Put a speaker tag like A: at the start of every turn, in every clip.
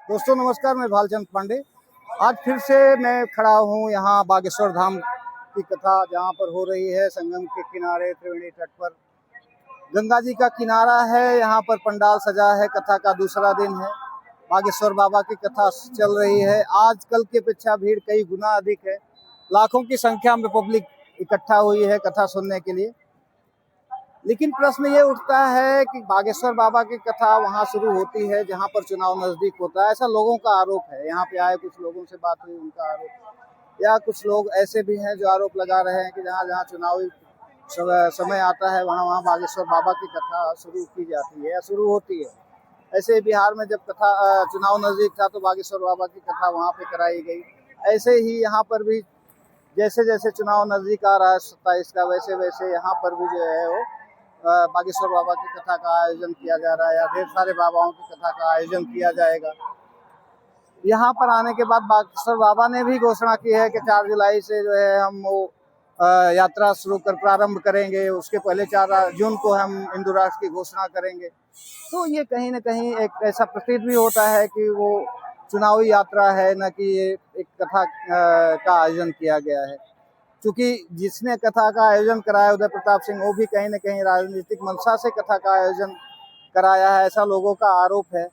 A: दोस्तों नमस्कार, मैं भालचंद पांडे। आज फिर से मैं खड़ा हूँ यहाँ बागेश्वर धाम की कथा जहाँ पर हो रही है। संगम के किनारे त्रिवेणी तट पर गंगा जी का किनारा है। यहाँ पर पंडाल सजा है। कथा का दूसरा दिन है। बागेश्वर बाबा की कथा चल रही है। आज कल की अपेक्षा भीड़ कई गुना अधिक है। लाखों की संख्या में पब्लिक इकट्ठा हुई है कथा सुनने के लिए। लेकिन प्रश्न ये उठता है कि बागेश्वर बाबा की कथा वहाँ शुरू होती है जहाँ पर चुनाव नजदीक होता है, ऐसा लोगों का आरोप है। यहाँ पे आए कुछ लोगों से बात हुई, उनका आरोप, या कुछ लोग ऐसे भी हैं जो आरोप लगा रहे हैं कि जहाँ जहाँ चुनावी समय आता है वहाँ वहाँ बागेश्वर बाबा की कथा शुरू की जाती है या शुरू होती है। ऐसे बिहार में जब कथा चुनाव नजदीक था तो बागेश्वर बाबा की कथा वहाँ पे कराई गई। ऐसे ही यहाँ पर भी जैसे जैसे चुनाव नजदीक आ रहा है 27 का, वैसे वैसे यहाँ पर भी जो है वो बागेश्वर बाबा की कथा का आयोजन किया जा रहा है या ढेर सारे बाबाओं की कथा का आयोजन किया जाएगा। यहाँ पर आने के बाद बागेश्वर बाबा ने भी घोषणा की है कि 4 जुलाई से जो है हम वो यात्रा शुरू कर प्रारंभ करेंगे। उसके पहले 4 जून को हम हिंदू राष्ट्र की घोषणा करेंगे। तो ये कहीं ना कहीं एक ऐसा प्रतीत भी होता है कि वो चुनावी यात्रा है, न कि ये एक कथा का आयोजन किया गया है। क्योंकि जिसने कथा का आयोजन कराया उदय प्रताप सिंह, वो भी कहीं न कहीं राजनीतिक मंशा से कथा का आयोजन कराया है, ऐसा लोगों का आरोप है।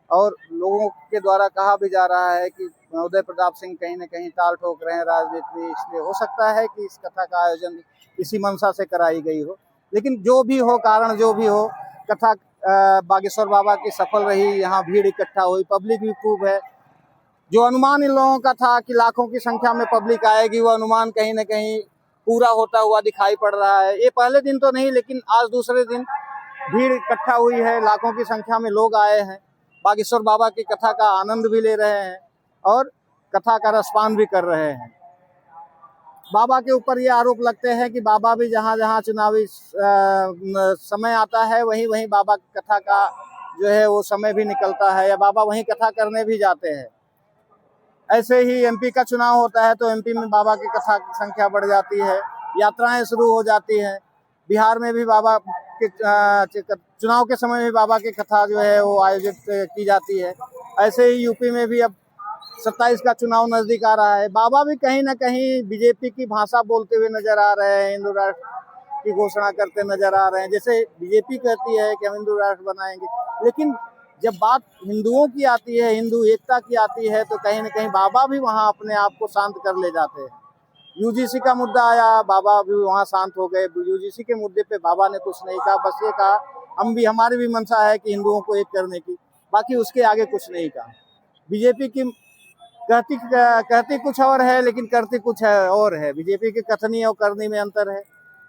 A: और लोगों के द्वारा कहा भी जा रहा है कि उदय प्रताप सिंह कहीं न कहीं ताल ठोक रहे हैं राजनीति में, इसलिए हो सकता है कि इस कथा का आयोजन इसी मंशा से कराई गई हो। लेकिन जो भी हो, कारण जो भी हो, कथा बागेश्वर बाबा की सफल रही। यहाँ भीड़ इकट्ठा हुई, पब्लिक भी खूब है। जो अनुमान इन लोगों का था कि लाखों की संख्या में पब्लिक आएगी, वो अनुमान कहीं ना कहीं पूरा होता हुआ दिखाई पड़ रहा है। ये पहले दिन तो नहीं, लेकिन आज दूसरे दिन भीड़ इकट्ठा हुई है। लाखों की संख्या में लोग आए हैं, बागेश्वर बाबा की कथा का आनंद भी ले रहे हैं और कथा का रसपान भी कर रहे हैं। बाबा के ऊपर ये आरोप लगते हैं कि बाबा भी जहाँ जहाँ चुनावी समय आता है वहीं वहीं बाबा की कथा का जो है वो समय भी निकलता है, या बाबा वहीं कथा करने भी जाते हैं। ऐसे ही एमपी का चुनाव होता है तो एमपी में बाबा की कथा की संख्या बढ़ जाती है, यात्राएं शुरू हो जाती हैं। बिहार में भी बाबा के चुनाव के समय भी बाबा की कथा जो है वो आयोजित की जाती है। ऐसे ही यूपी में भी अब 27 का चुनाव नजदीक आ रहा है। बाबा भी कहीं ना कहीं बीजेपी की भाषा बोलते हुए नजर आ रहे हैं, हिंदू राष्ट्र की घोषणा करते नजर आ रहे हैं। जैसे बीजेपी कहती है कि हम हिंदू राष्ट्र बनाएंगे, लेकिन जब बात हिंदुओं की आती है, हिंदू एकता की आती है, तो कहीं ना कहीं बाबा भी वहाँ अपने आप को शांत कर ले जाते हैं। यूजीसी का मुद्दा आया, बाबा भी वहाँ शांत हो गए। यूजीसी के मुद्दे पे बाबा ने कुछ नहीं कहा, बस ये कहा हमारी भी मंशा है कि हिंदुओं को एक करने की, बाकी उसके आगे कुछ नहीं कहा। बीजेपी की कहती कुछ और है लेकिन करती कुछ है और है। बीजेपी की कथनी और करनी में अंतर है।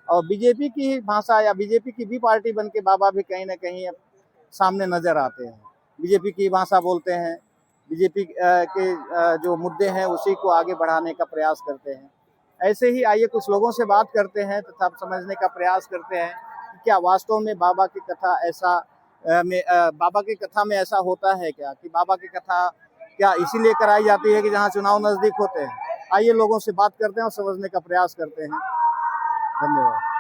A: और बीजेपी की भाषा या बीजेपी की भी पार्टी बन के बाबा भी कहीं ना कहीं अब सामने नजर आते हैं। बीजेपी की भाषा बोलते हैं, बीजेपी के जो मुद्दे हैं उसी को आगे बढ़ाने का प्रयास करते हैं। ऐसे ही आइए कुछ लोगों से बात करते हैं तथा समझने का प्रयास करते हैं कि क्या वास्तव में बाबा की कथा बाबा की कथा में ऐसा होता है क्या, कि बाबा की कथा क्या इसीलिए कराई जाती है कि जहाँ चुनाव नजदीक होते हैं। आइए लोगों से बात करते हैं और समझने का प्रयास करते हैं। धन्यवाद।